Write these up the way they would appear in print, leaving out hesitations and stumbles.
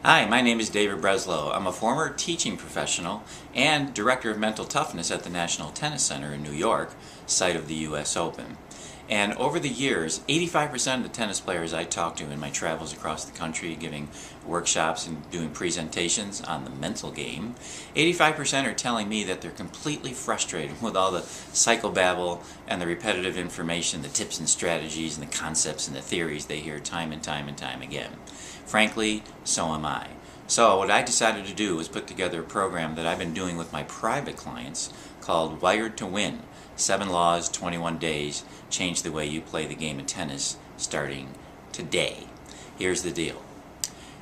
Hi, my name is David Breslow. I'm a former teaching professional and Director of Mental Toughness at the National Tennis Center in New York, site of the US Open. And over the years, 85% of the tennis players I talk to in my travels across the country, giving workshops and doing presentations on the mental game, 85% are telling me that they're completely frustrated with all the psychobabble and the repetitive information, the tips and strategies and the concepts and the theories they hear time and time and time again. Frankly, so am I. So what I decided to do was put together a program that I've been doing with my private clients called Wired to Win. 7 Laws, 21 Days, Change the Way You Play the Game of Tennis, starting today. Here's the deal.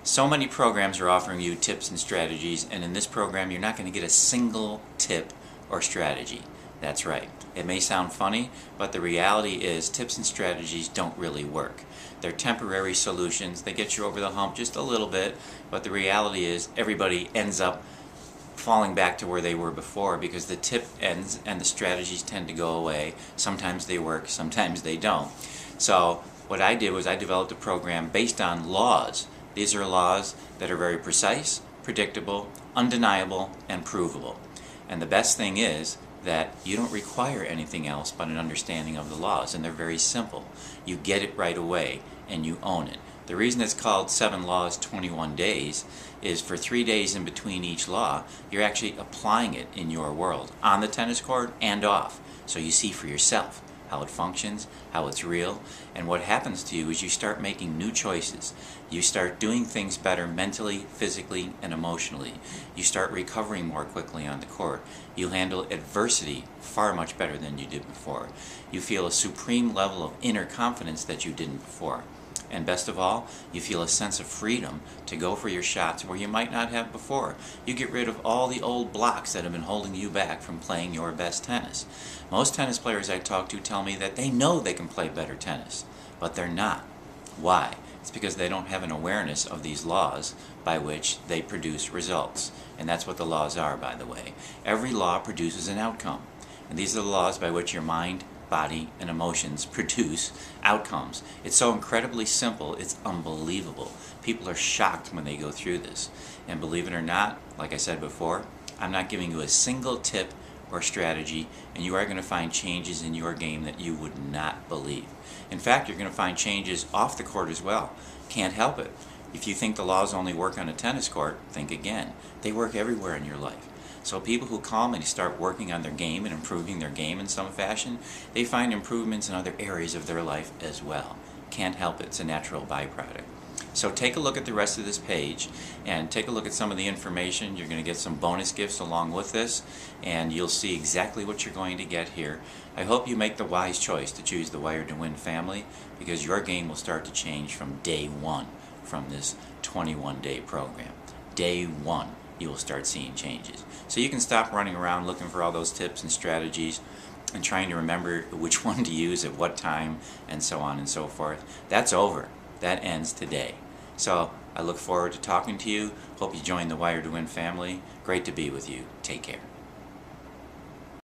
So many programs are offering you tips and strategies, and in this program you're not going to get a single tip or strategy. That's right. It may sound funny, but the reality is tips and strategies don't really work. They're temporary solutions. They get you over the hump just a little bit, but the reality is everybody ends up falling back to where they were before because the tip ends and the strategies tend to go away. Sometimes they work, sometimes they don't. So what I did was I developed a program based on laws. These are laws that are very precise, predictable, undeniable, and provable. And the best thing is that you don't require anything else but an understanding of the laws, and they're very simple. You get it right away and you own it. The reason it's called 7 Laws, 21 Days is for 3 days in between each law, you're actually applying it in your world, on the tennis court and off. So you see for yourself how it functions, how it's real, and what happens to you is you start making new choices. You start doing things better mentally, physically, and emotionally. You start recovering more quickly on the court. You handle adversity far much better than you did before. You feel a supreme level of inner confidence that you didn't before. And best of all, you feel a sense of freedom to go for your shots where you might not have before. You get rid of all the old blocks that have been holding you back from playing your best tennis. Most tennis players I talk to tell me that they know they can play better tennis, but they're not. Why? It's because they don't have an awareness of these laws by which they produce results. And that's what the laws are, by the way. Every law produces an outcome. And these are the laws by which your mind, body, and emotions produce outcomes. It's so incredibly simple, it's unbelievable. People are shocked when they go through this. And believe it or not, like I said before, I'm not giving you a single tip or strategy, and you are going to find changes in your game that you would not believe. In fact, you're going to find changes off the court as well. Can't help it. If you think the laws only work on a tennis court, think again. They work everywhere in your life. So people who call me to start working on their game and improving their game in some fashion, they find improvements in other areas of their life as well. Can't help it. It's a natural byproduct. So take a look at the rest of this page and take a look at some of the information. You're going to get some bonus gifts along with this, and you'll see exactly what you're going to get here. I hope you make the wise choice to choose the Wired to Win family, because your game will start to change from day one from this 21-day program. Day one, you will start seeing changes. So you can stop running around looking for all those tips and strategies and trying to remember which one to use at what time and so on and so forth. That's over. That ends today. So I look forward to talking to you. Hope you join the Wired to Win family. Great to be with you. Take care.